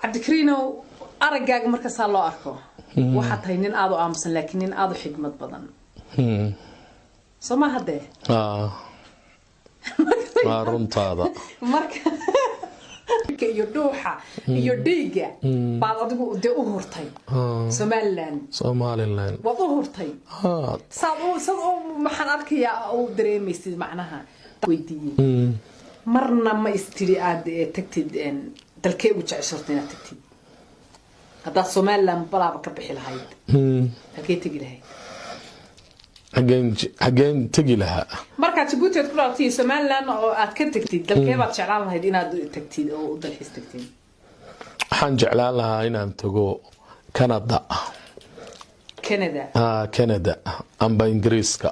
cabdikariinow aragaaga markaas loo arko waxa tahay nin aad u aamusan laakiin nin aad u xigmad badan soma hadee runtaada marka iyo dhuuxa iyo dhiiga baad adigu u hurtay Somaliland waad u hurtay sabab maxaan arkayaa oo dareemaysid macnaha weydiiyay marna ma istiri aad tagtid dalkee u jeceshay inaad tagtid hadda Somaliland balaaba ka bixi lahayd halkee tagi lahayd حاجين تجي لها marka Djibouti ku raatay Somaliland oo aad ka tagtid dalkee baad jeclaan lahayd inaad tagtid oo dalxiis tagtid waxaan jeclaan lahaa inaan tago Canada Canada amba Ingiriiska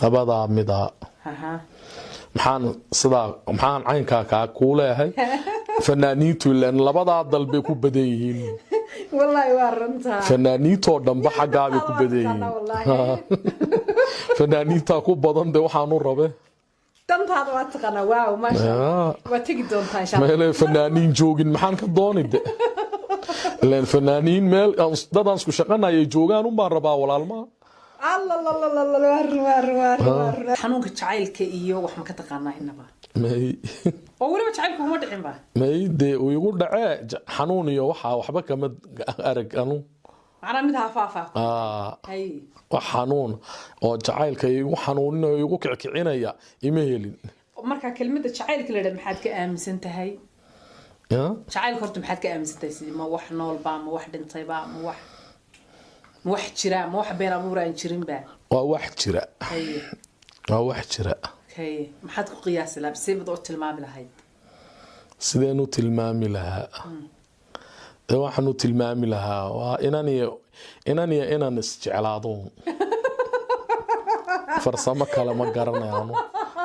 labada mida maxaan caynka ka kuuleeyahay fanaaniintu ilaan labada dalbe ku badeeyeen والله وارنتها فنانيتو دنبا xagaabay ku badeeyeen fanaaniinta ku badan de waxaan u rabe dantaada waa taqana waaw ma sha Allah waa tagi doontaa insha Allah meel fanaaniin joogin maxaan ka doonide leen fanaaniin meel dadan isku shaqanayay joogan u baan rabaa walaalma الله xanuunka jacaylka iyo wax ma ka taqaanaa inaba may oo waliba jacaylku uma dhicin ba may de uu igu dhacay xanuun iyo waxa waxba kama arag anu ana mid hafaafa hay wax xanuun oo jacaylka igu xanuuninayo igu kicicinaya ima helin marka kelmadda jacaylka la maxaad ka aaminsan tahay jacaylka horta maxaad ka aaminsan tahay sidii ma wax nool ba ma wax dhintay ba ma wax jira ma wax been abuuraan jirin ba waa wax jira waa wax jira maxaad ku qiyaasi lahayd sidee u tilmaami lahayd sideen u tilmaami lahaa waxaan u tilmaami lahaa waa inaan isjeclaado farsamo kale ma garanayo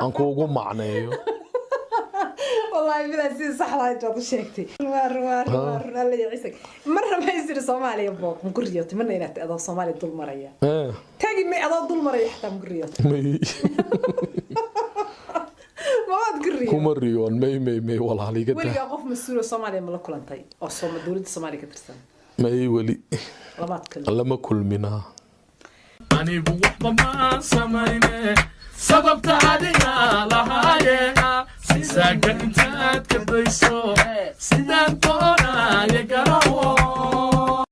aan kuugu macneeyo والله بلا سي صح لا جاد شيكتي مر الله يعيسك مره ما يصير صومالي بوك مقريوت من انت ادو صومالي دول مريا تاغي مي ادو دول مريا حتى مقريوت ما تقريو كومريون مي والله علي قد ولي قف مسؤول صومالي ما كلنتي او دولة الصومالي كترسن مي ولي لما كل منها اني بو ما سمينه سببت علينا لهاينا ساكن انت كبيسو سيدان طونا يقرأوا